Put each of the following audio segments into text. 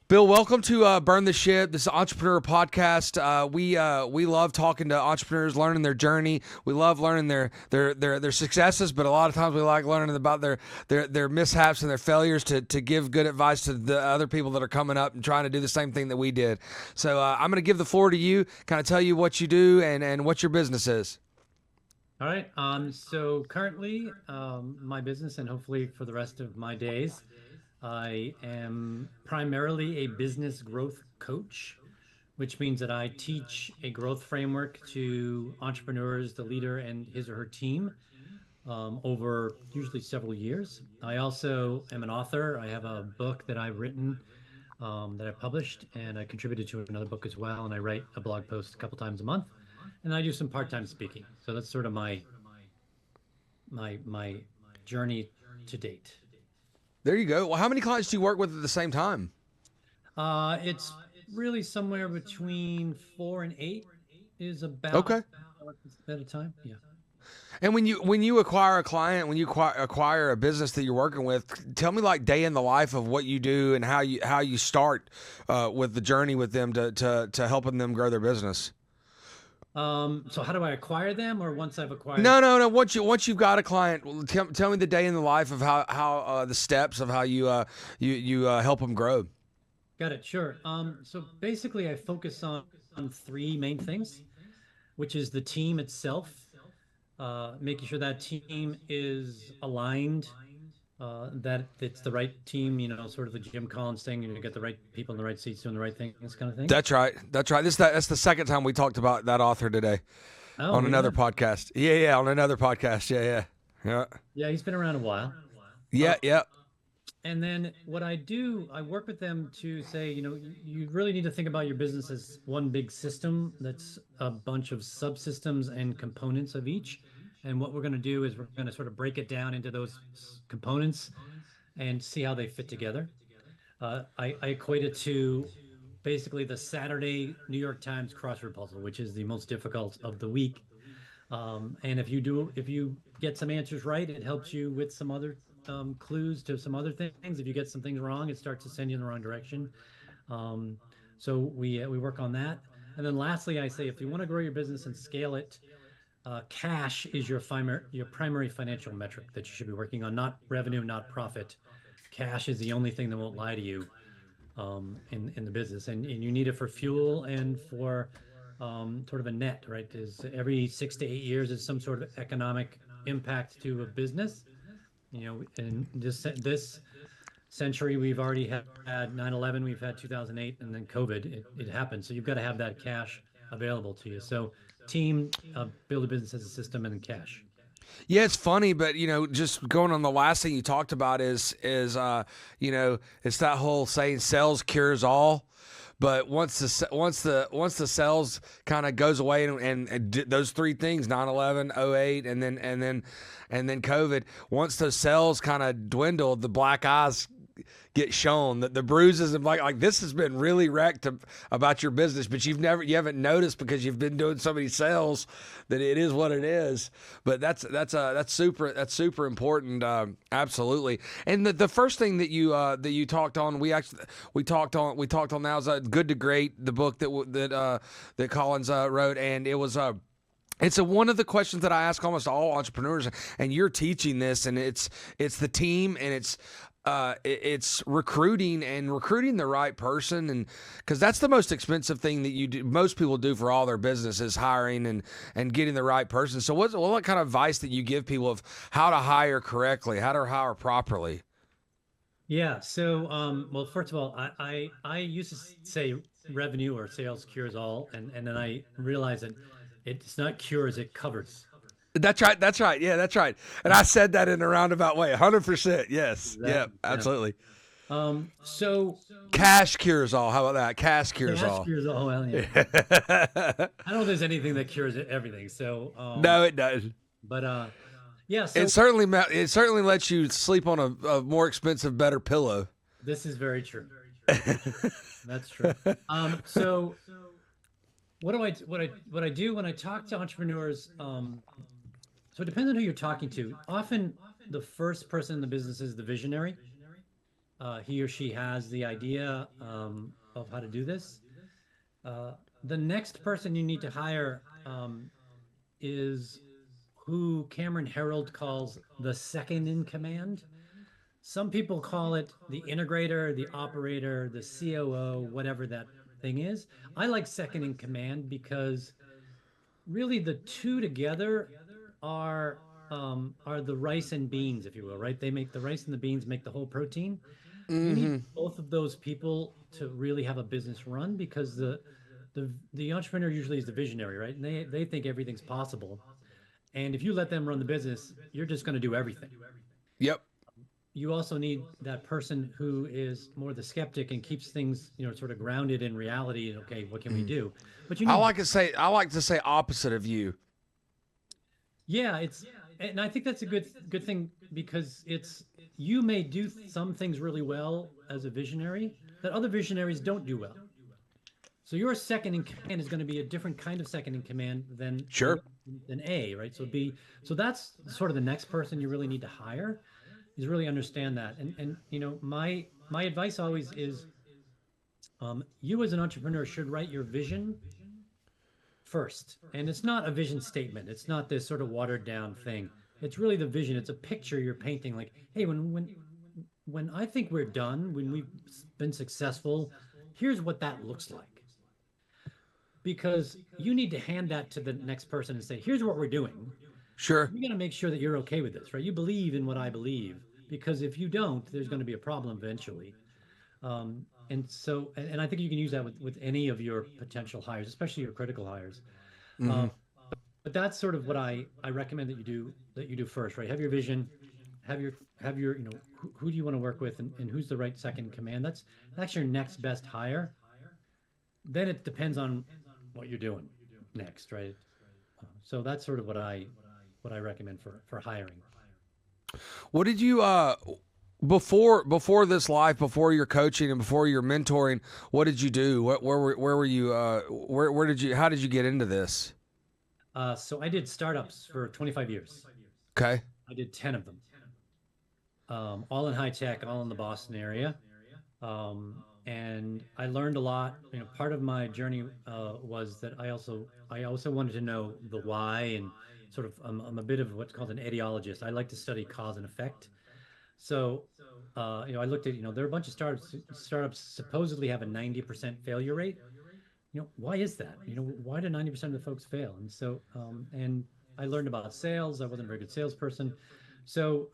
Bill, welcome to Burn the Ship. This is Entrepreneur Podcast. We love talking to entrepreneurs, learning their journey. We love learning their successes, but a lot of times we like learning about their mishaps and their failures to give good advice to the other people that are coming up and trying to do the same thing that we did. So I'm going to give the floor to you, kind of tell you what you do and what your business is. All right. So currently, my business, and hopefully for the rest of my days, I am primarily a business growth coach, which means that I teach a growth framework to entrepreneurs, the leader, and his or her team over usually several years. I also am an author. I have a book that I've written that I published, and I contributed to another book as well. And I write a blog post a couple times a month, and I do some part-time speaking. So that's sort of my journey to date. There you go. Well, how many clients do you work with at the same time? It's really somewhere between 4 and 8 is about Okay. at a time. Yeah. And when you acquire a client, when you acquire a business that you're working with, tell me like day in the life of what you do and how you start with the journey with them to helping them grow their business. So how do I acquire them, or once I've acquired? No, no, no. Once you've got a client, well, tell me the day in the life of how the steps of how you help them grow. Got it. Sure. So basically, I focus on three main things, which is the team itself, making sure that team is aligned, that it's the right team, sort of the Jim Collins thing, get the right people in the right seats doing the right things kind of thing. That's right. That's right. That's the second time we talked about that author today Oh, on we another have. podcast. Yeah, yeah, on another podcast. Yeah, yeah, yeah, Yeah, he's been around a while. yeah, Uh, yeah. and then what I do, I work with them to say, you really need to think about your business as one big system that's a bunch of subsystems and components of each. And what we're going to do is we're going to sort of break it down into those components and see how they fit together. I equate it to basically the Saturday New York Times crossword puzzle, which is the most difficult of the week. And if you get some answers right, it helps you with some other clues to some other things. If you get some things wrong, it starts to send you in the wrong direction. Um, so we work on that. And then lastly, I say if you want to grow your business and scale it, cash is your primary financial metric that you should be working on, not revenue, not profit. Cash is the only thing that won't lie to you in the business, and you need it for fuel and for sort of a net, right? Is every 6 to 8 years is some sort of economic impact to a business. In this century, we've already had 9/11, we've had 2008, and then COVID. It happened, so you've got to have that cash available to you. So, team, build a business as a system, and then cash. Yeah, it's funny, but just going on the last thing you talked about is it's that whole saying sales cures all. But once the sales kind of goes away and those three things 9/11, 08, and then COVID, once those sales kind of dwindle, the black eyes get shown, that the bruises and like this has been really wrecked about your business, but you haven't noticed because you've been doing so many sales that it is what it is. But that's super important, absolutely. And the first thing that you talked on, we talked on now is Good to Great, the book that Collins wrote, and it was it's one of the questions that I ask almost all entrepreneurs, and you're teaching this, and it's the team, and it's recruiting the right person, and because that's the most expensive thing that you do. Most people do for all their business is hiring and getting the right person. So what kind of advice that you give people of how to hire correctly, how to hire properly? Yeah. So, well, first of all, I used to say revenue or sales cures all, and then I realized that it's not cures, it covers. That's right. That's right. Yeah, that's right. And I said that in a roundabout way. 100%. Yes. Yeah. Exactly. Yeah. Absolutely. So Cash cures all. How about that? Cash cures cash all. cures all. Well, yeah. I don't know if there's anything that cures everything. So, No, it does. but yeah. It So certainly lets you sleep on a more expensive, better pillow. this is very true. That's true. So what I do when I talk to entrepreneurs, so it depends on who you're talking to. Often the first person in the business is the visionary, He or she has the idea of how to do this. The next person you need to hire is who Cameron Herold calls the second in command. Some people call it the integrator, the operator, the COO, whatever that thing is. I like second in command because really the two together are are the rice and beans, if you will, right? They make the rice and the beans make the whole protein. You need Mm-hmm. both of those people to really have a business run because the entrepreneur usually is the visionary, right? And they think everything's possible. And if you let them run the business, you're just going to do everything. Yep. You also need that person who is more the skeptic and keeps things, sort of grounded in reality. And okay, what can we do? But you need, I like to say opposite of you. yeah, and I think that's a good thing because it's you may do some things really well as a visionary that other visionaries don't do well. So your second in command is going to be a different kind of second in command Sure. than A, right? So B, so that's sort of the next person you really need to hire is really understand that. And my advice always is you as an entrepreneur should write your vision first. And it's not a vision statement. It's not this sort of watered down thing. It's really the vision. It's a picture you're painting like, hey, when I think we're done, when we've been successful, here's what that looks like. Because you need to hand that to the next person and say, here's what we're doing. Sure. You got to make sure that you're okay with this, right? You believe in what I believe, because if you don't, there's going to be a problem eventually. And so, and I think you can use that with any of your potential hires, especially your critical hires. Mm-hmm. Um, but that's sort of what I recommend that you do first, right? Have your vision, have your who do you want to work with, and who's the right second in command. That's your next best hire. Then it depends on what you're doing next, right? So that's sort of what I recommend for hiring. What did you before this life, before your coaching and before your mentoring, what did you do? Where were you where did you how did you get into this? So I did startups for 25 years. Okay. I did 10 of them, all in high tech, all in the Boston area. And I learned a lot. Part of my journey was that I also wanted to know the why and sort of I'm a bit of what's called an etiologist. I like to study cause and effect. So, I looked at, there are a bunch of startups supposedly have a 90% failure rate. Why is that? Why do 90% of the folks fail? And so, and I learned about sales. I wasn't a very good salesperson. So,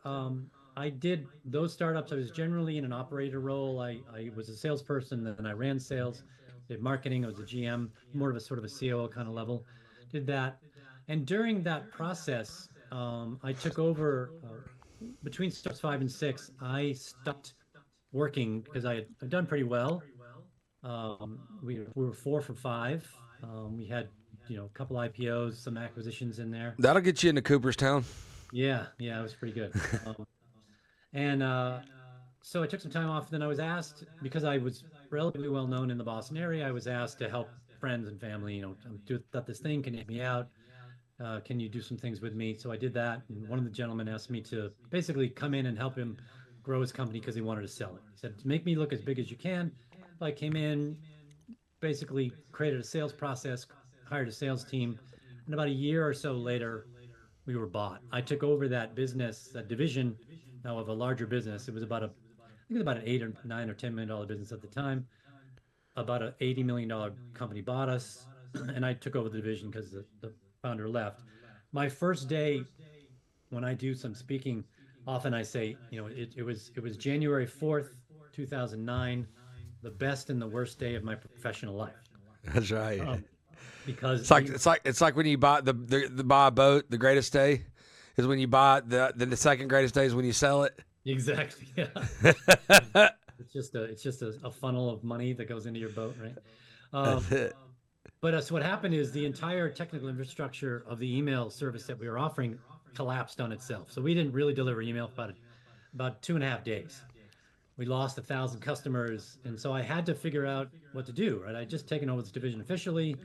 I did those startups. I was generally in an operator role. I was a salesperson, then I ran sales, did marketing. I was a GM, more of a sort of a COO kind of level, did that. And during that process, I took over between steps 5 and 6. I stopped working because I'd done pretty well. We were 4 for 5. We had, a couple IPOs, some acquisitions in there. That'll get you into Cooperstown. Yeah, yeah, it was pretty good. And so I took some time off. Then I was asked, because I was relatively well known in the Boston area, I was asked to help friends and family, do got this thing. Can you help me out? Can you do some things with me? So I did that. And one of the gentlemen asked me to basically come in and help him grow his company because he wanted to sell it. He said, make me look as big as you can. So I came in, basically created a sales process, hired a sales team. And about a year or so later, we were bought. I took over that business, that division now of a larger business. It was I think it was about an 8 or 9 or $10 million business at the time. About an $80 million company bought us, and I took over the division because the founder left. My first day when I do some speaking, often I say, it was January 4th, 2009, the best and the worst day of my professional life. That's right. Um, because It's like when you buy buy a boat, the greatest day is when you buy it, the second greatest day is when you sell it. exactly, yeah. It's just a funnel of money that goes into your boat, right? That's Um, it. but so what happened is the entire technical infrastructure of the email service that we were offering collapsed on itself. So we didn't really deliver email for about 2.5 days. We lost 1,000 customers, and so I had to figure out what to do. Right, I just taken over this division officially,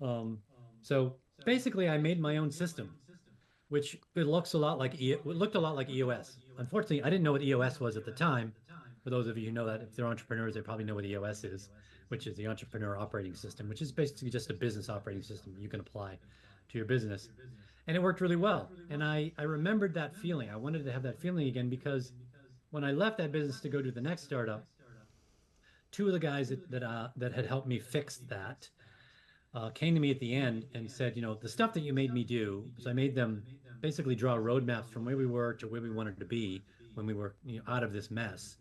um, so basically I made my own system, which it looked a lot like EOS. Unfortunately, I didn't know what EOS was at the time. For those of you who know that, if they're entrepreneurs, they probably know what EOS is, which is the entrepreneur operating system, which is basically just a business operating system you can apply to your business. And it worked really well. And I remembered that feeling. I wanted to have that feeling again because when I left that business to go to the next startup, two of the guys that had helped me fix that came to me at the end and said, the stuff that you made me do, because I made them basically draw roadmaps from where we were to where we wanted to be when we were out of this mess.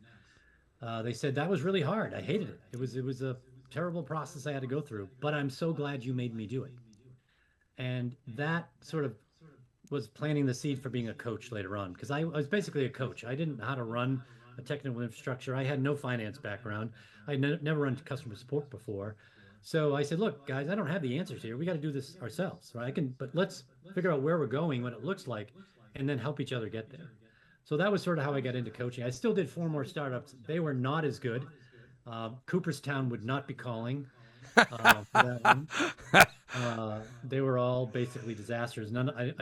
They said that was really hard. I hated it. It was a terrible process I had to go through, but I'm so glad you made me do it. And that sort of was planting the seed for being a coach later on because I was basically a coach. I didn't know how to run a technical infrastructure. I had no finance background. I never run customer support before. So I said, look, guys, I don't have the answers here. We got to do this ourselves, right? But let's figure out where we're going, what it looks like, and then help each other get there. So that was sort of how I got into coaching. I still did 4 more startups. They were not as good. Cooperstown would not be calling for that one. They were all basically disasters.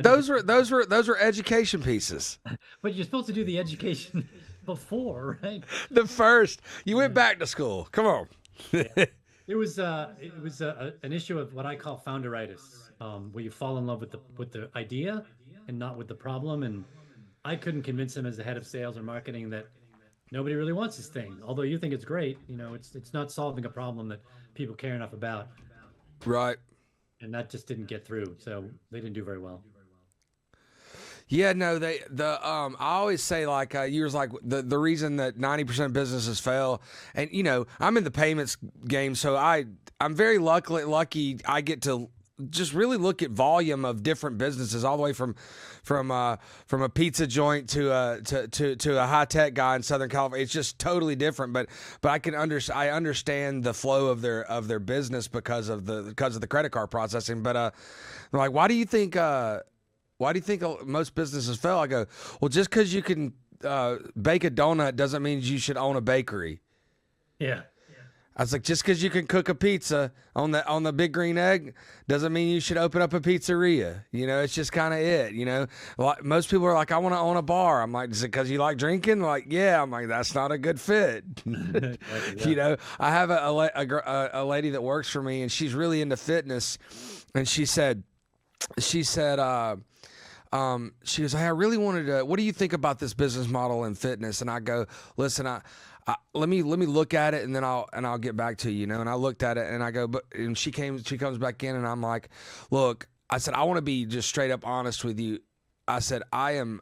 Those were education pieces. But you're supposed to do the education before, right? The first you went back to school. Come on. Yeah. It was an issue of what I call founderitis, where you fall in love with the idea and not with the problem. And I couldn't convince him as the head of sales or marketing that nobody really wants this thing. Although you think it's great, it's not solving a problem that people care enough about. Right. And that just didn't get through. So they didn't do very well. Yeah, no, I always say like you was like the reason that 90% of businesses fail, and I'm in the payments game, so I'm very lucky I get to just really look at volume of different businesses all the way from a pizza joint to a high tech guy in Southern California. It's just totally different, but I understand the flow of their business because of the credit card processing. But like, why do you think most businesses fail? I go, well, just because you can bake a donut doesn't mean you should own a bakery. Yeah. I was like, just because you can cook a pizza on the Big Green Egg doesn't mean you should open up a pizzeria. It's just kind of it. Most people are like, I want to own a bar. I'm like, is it because you like drinking? Like, yeah. I'm like, that's not a good fit. Yeah. I have a lady that works for me, and she's really into fitness, and she said, she goes, hey, I really wanted to, what do you think about this business model in fitness? And I go, listen, let me look at it, and then I'll get back to you, And I looked at it, and I go, and she comes back in, and I'm like, look, I said, I want to be just straight up honest with you. I said, I am,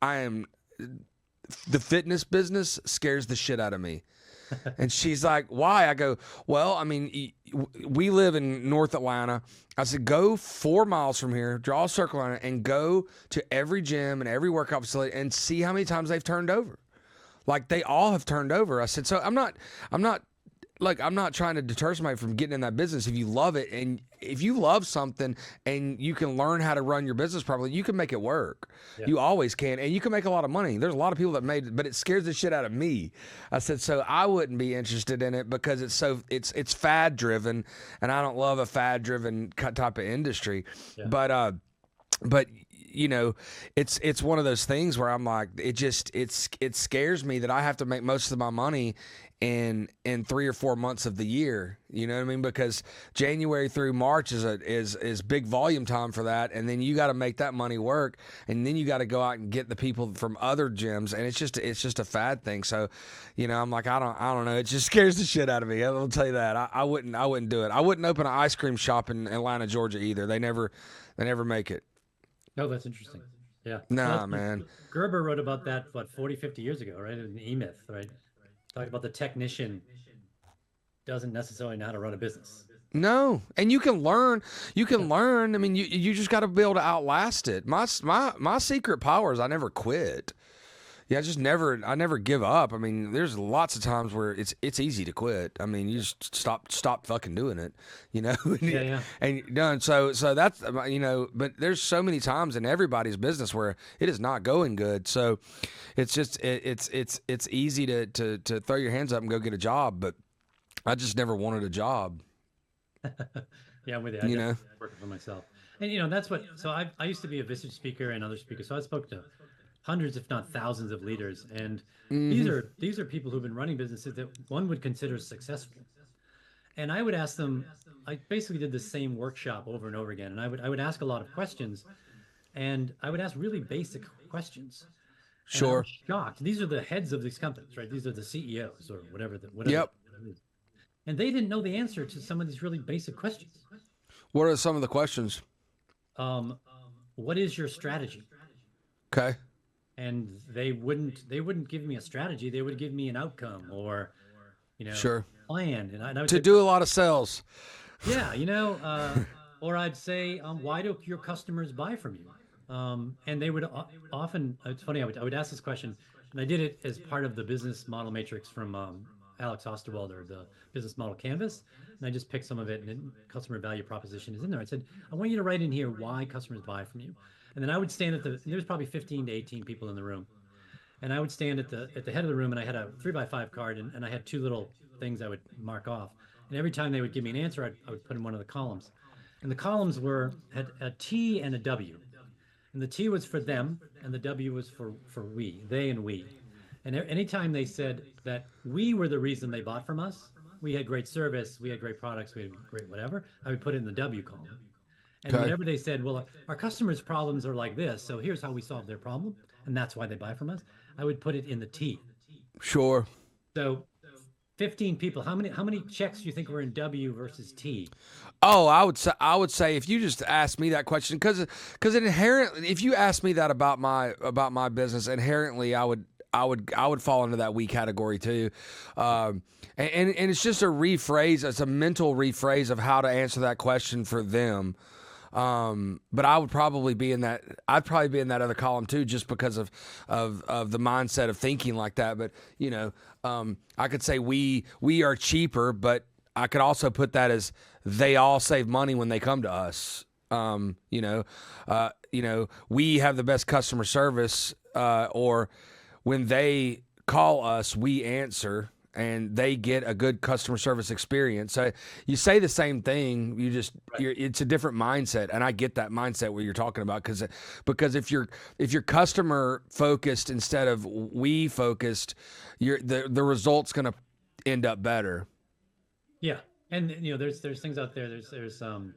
the fitness business scares the shit out of me. And she's like, why? I go, well, I mean, we live in North Atlanta. I said, go 4 miles from here, draw a circle on it, and go to every gym and every workout facility and see how many times they've turned over. Like, they all have turned over. I said, so I'm not trying to deter somebody from getting in that business. If you love it, and if you love something and you can learn how to run your business properly, you can make it work. Yeah. You always can. And you can make a lot of money. There's a lot of people that made it, but it scares the shit out of me. I said, so I wouldn't be interested in it because it's fad driven, and I don't love a fad driven type of industry. Yeah. But it's one of those things where I'm like, it scares me that I have to make most of my money in 3 or 4 months of the year. You know what I mean? Because January through March is big volume time for that, and then you got to make that money work, and then you got to go out and get the people from other gyms, and it's just a fad thing. So, I'm like, I don't know. It just scares the shit out of me. I'll tell you that. I wouldn't do it. I wouldn't open an ice cream shop in Atlanta, Georgia either. They never make it. Oh, that's interesting. Yeah. Nah, man. Gerber wrote about that, 40, 50 years ago, right? In E-Myth, right? Talking about the technician doesn't necessarily know how to run a business. No. And you can learn. I mean, you just got to be able to outlast it. My secret power is I never quit. Yeah, I never give up. I mean, there's lots of times where it's easy to quit. I mean, you just stop fucking doing it, Yeah. And you're done. So that's, but there's so many times in everybody's business where it is not going good. So it's just, it's easy to throw your hands up and go get a job. But I just never wanted a job. Yeah, I'm with you. I working for myself. And, that's what, so I used to be a Visage speaker and other speakers. So I spoke to hundreds, if not thousands, of leaders, and Mm-hmm. these are people who've been running businesses that one would consider successful. And I would ask them. I basically did the same workshop over and over again, and I would ask a lot of questions, and I would ask really basic questions. And I was Sure. shocked. These are the heads of these companies, right? These are the CEOs or whatever Yep. it is. And they didn't know the answer to some of these really basic questions. What are some of the questions? Um, what is your strategy? Okay. And they wouldn't give me a strategy. They would give me an outcome or, Sure. plan. And I would To say, do a lot of sales. yeah, or I'd say, why do your customers buy from you? And they would often, it's funny, I would ask this question, and I did it as part of the business model matrix from Alex Osterwalder, the business model canvas. And I just picked some of it, and then customer value proposition is in there. I said, I want you to write in here why customers buy from you. And then I would stand there was probably 15 to 18 people in the room. And I would stand at the head of the room, and I had a 3x5 card, and I had two little things I would mark off. And every time they would give me an answer, I would put in one of the columns. And the columns had a T and a W. And the T was for them, and the W was for we, they and we. And anytime they said that we were the reason they bought from us, we had great service, we had great products, we had great whatever, I would put it in the W column. And Okay. whenever they said, well, our customers' problems are like this, so here's how we solve their problem, and that's why they buy from us, I would put it in the T. Sure. So 15 people, how many checks do you think were in W versus T? Oh, I would say if you just asked me that question, because inherently, if you ask me that about my business, inherently I would fall into that we category too, and it's just a rephrase. It's a mental rephrase of how to answer that question for them. But I would probably be in that. I'd probably be in that other column too, just because of the mindset of thinking like that. But I could say we are cheaper, but I could also put that as they all save money when they come to us. We have the best customer service, or when they call us, we answer and they get a good customer service experience. So you say the same thing, it's a different mindset, and I get that mindset what you're talking about because if you're customer focused instead of we focused, the result's going to end up better. Yeah. And there's things out there. So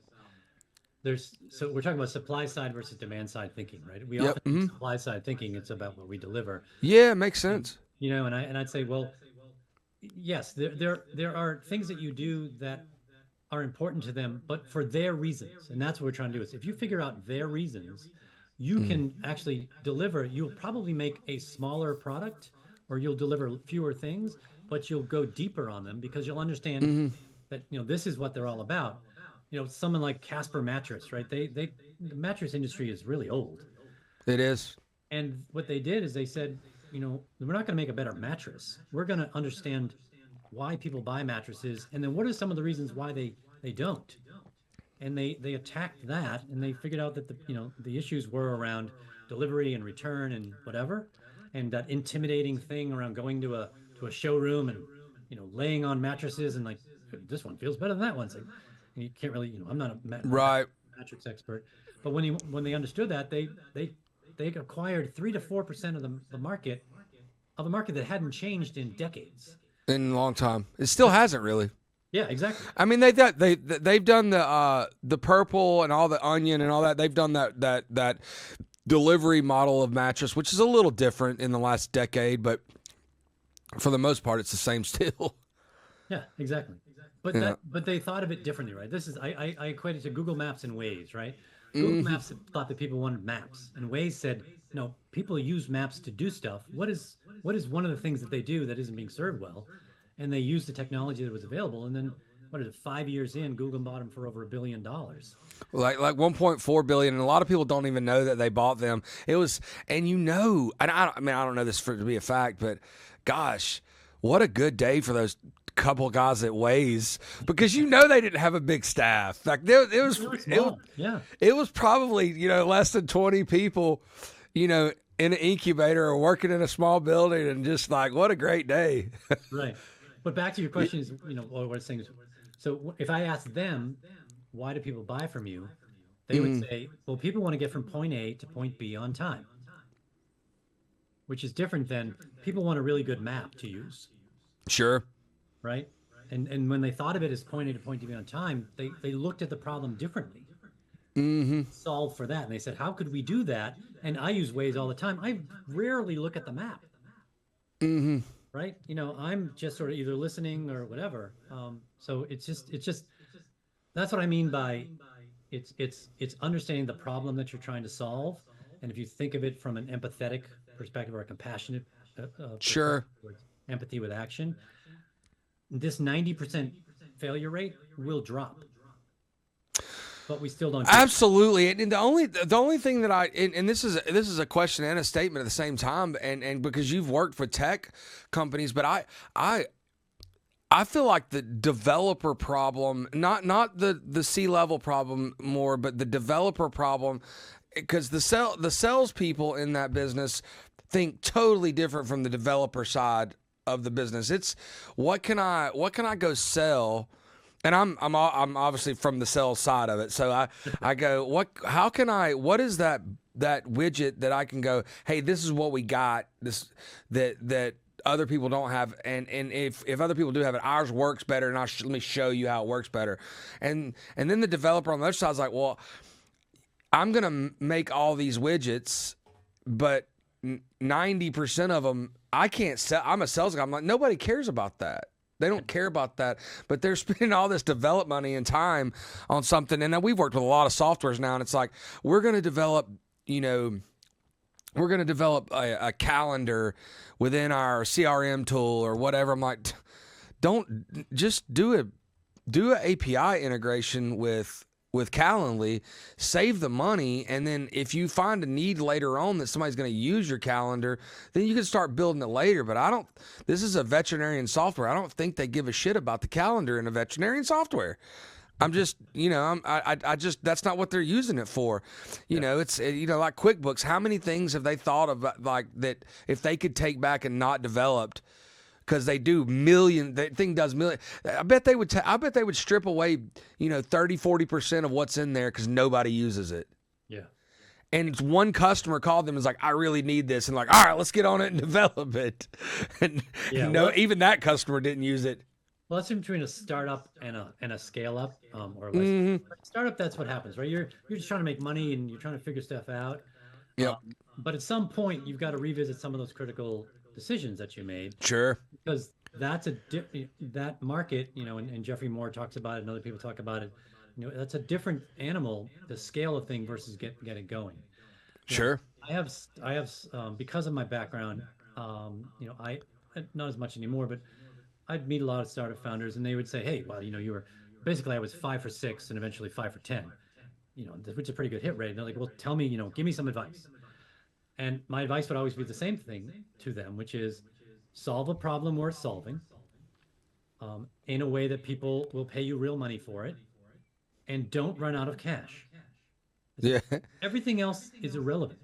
we're talking about supply side versus demand side thinking, right? We Yep. often think supply side thinking, it's about what we deliver. Yeah, makes And sense. and I'd say, well, yes, there are things that you do that are important to them, but for their reasons. And that's what we're trying to do is if you figure out their reasons, you can actually deliver, you'll probably make a smaller product or you'll deliver fewer things, but you'll go deeper on them because you'll understand that, this is what they're all about. Someone like Casper Mattress, right? The mattress industry is really old. It is. And what they did is they said, we're not going to make a better mattress. We're going to understand why people buy mattresses, and then what are some of the reasons why they don't. And they attacked that, and they figured out that the issues were around delivery and return and whatever, and that intimidating thing around going to a showroom and laying on mattresses and like this one feels better than that one. It's like you can't really I'm not a Right. mattress expert, but when they understood that they acquired 3 to 4% of the market of a market that hadn't changed in decades. In a long time. It still hasn't really. Yeah, exactly. I mean, they've done the purple and all the onion and all that. They've done that delivery model of mattress, which is a little different in the last decade, but for the most part, it's the same still. Yeah, exactly. But Yeah. but they thought of it differently, right? This is I equate it to Google Maps and Waze, right? Google Maps thought that people wanted maps, and Waze said, no, people use maps to do stuff. What is one of the things that they do that isn't being served well? And they used the technology that was available, and then what is it? 5 years in, Google bought them for over $1 billion. Like 1.4 billion, and a lot of people don't even know that they bought them. It was, and I mean, I don't know this to be a fact, but gosh, what a good day for those couple guys at Waze, because they didn't have a big staff. Like Yeah. it was probably less than 20 people, in an incubator or working in a small building, and just like what a great day. Right. But back to your question is, or what I'm saying is, so if I ask them, why do people buy from you? They would say, well, people want to get from point A to point B on time. which is different than people want a really good map to use, Sure. right? And when they thought of it as point A to point B on time, they looked at the problem differently, Mm-hmm. solve for that. And they said, how could we do that? And I use Waze all the time. I rarely look at the map, Mm-hmm. right? I'm just sort of either listening or whatever. So it's just that's what I mean by it's understanding the problem that you're trying to solve. And if you think of it from an empathetic perspective or a compassionate perspective, Sure. towards empathy with action, this 90% failure rate will drop, but we still don't do it. Absolutely, and the only thing that and this is a question and a statement at the same time, and because you've worked for tech companies, but I feel like the developer problem, not the C-level problem more, but the developer problem, because the salespeople in that business think totally different from the developer side of the business. It's what can I go sell. And I'm obviously from the sales side of it, so I go, what is that widget that I can go, hey, this is what we got, this that other people don't have, and if other people do have it, ours works better, and let me show you how it works better, and then the developer on the other side is like, well, I'm gonna make all these widgets, but 90% of them I can't sell. I'm a sales guy. I'm like, nobody cares about that. They don't care about that, but they're spending all this development money and time on something. And we've worked with a lot of softwares now, and it's like, we're going to develop, a calendar within our CRM tool or whatever. I'm like, don't just do an API integration with Calendly, save the money, and then if you find a need later on that somebody's going to use your calendar, then you can start building it later. But this is a veterinarian software. I don't think they give a shit about the calendar in a veterinarian software. I'm just, I just, that's not what they're using it for. It's, like QuickBooks, how many things have they thought about, like, that if they could take back and not developed? Because they do that thing does million. I bet they would strip away, 30-40% of what's in there because nobody uses it. Yeah. And it's one customer called them and was like, I really need this. And like, all right, let's get on it and develop it. And even that customer didn't use it. Well, that's in between a startup and a scale up, or less. Mm-hmm. Startup, that's what happens, right? You're just trying to make money and you're trying to figure stuff out. Yep. But at some point, you've got to revisit some of those critical decisions that you made. Sure. Because that's that market, and Jeffrey Moore talks about it, and other people talk about it. That's a different animal, the scale of thing versus get it going. Sure. I have because of my background, I not as much anymore, but I'd meet a lot of startup founders, and they would say, "Hey, well, you were basically I was 5 for 6 and eventually 5 for 10, which is a pretty good hit rate." And they're like, "Well, tell me, give me some advice." And my advice would always be the same thing to them, which is solve a problem worth solving in a way that people will pay you real money for it, and don't run out of cash. Yeah. Everything else is irrelevant.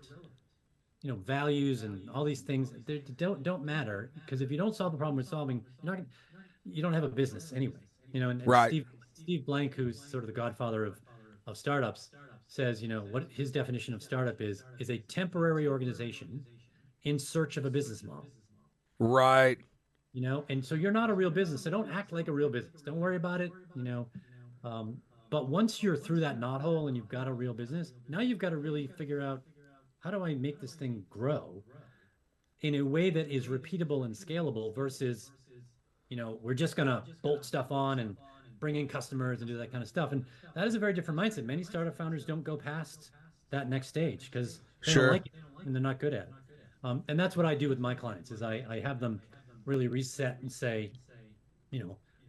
Values and all these things they don't matter, because if you don't solve the problem worth solving, you don't have a business anyway. And Right. Steve Blank, who's sort of the godfather of startups, says, what his definition of startup is a temporary organization in search of a business model. Right. And so you're not a real business. So don't act like a real business. Don't worry about it. But once you're through that knothole and you've got a real business, now you've got to really figure out, how do I make this thing grow in a way that is repeatable and scalable versus, we're just going to bolt stuff on and bring in customers and do that kind of stuff. And that is a very different mindset. Many startup founders don't go past that next stage because they don't like it and they're not good at it. And that's what I do with my clients is I have them really reset and say,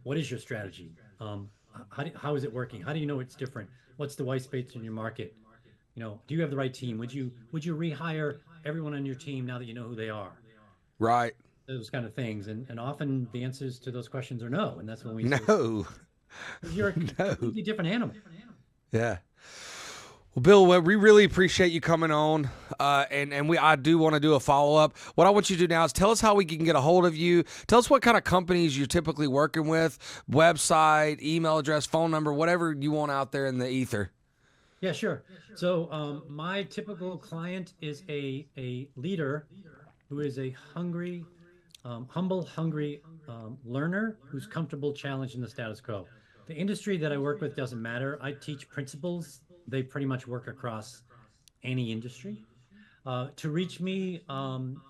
what is your strategy? How is it working? How do you know it's different? What's the white space in your market? Do you have the right team? Would you rehire everyone on your team now that you know who they are? Right. Those kind of things. And often the answers to those questions are no. And that's when we No. You're a completely different animal. Yeah. Well, Bill, we really appreciate you coming on, and I do want to do a follow-up. What I want you to do now is tell us how we can get a hold of you. Tell us what kind of companies you're typically working with, website, email address, phone number, whatever you want out there in the ether. Yeah, sure. So my typical client is a leader who is a humble, hungry learner who's comfortable challenging the status quo. The industry that I work with doesn't matter. I teach principles. They pretty much work across any industry. To reach me,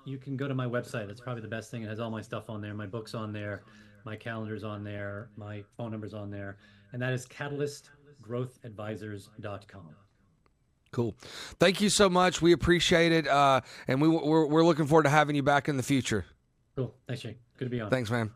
you can go to my website. That's probably the best thing. It has all my stuff on there, my books on there, my calendar's on there, my phone number's on there, and that is catalystgrowthadvisors.com. Cool. Thank you so much. We appreciate it. And we're looking forward to having you back in the future. Cool. Thanks, Jake. Good to be on. Thanks, man.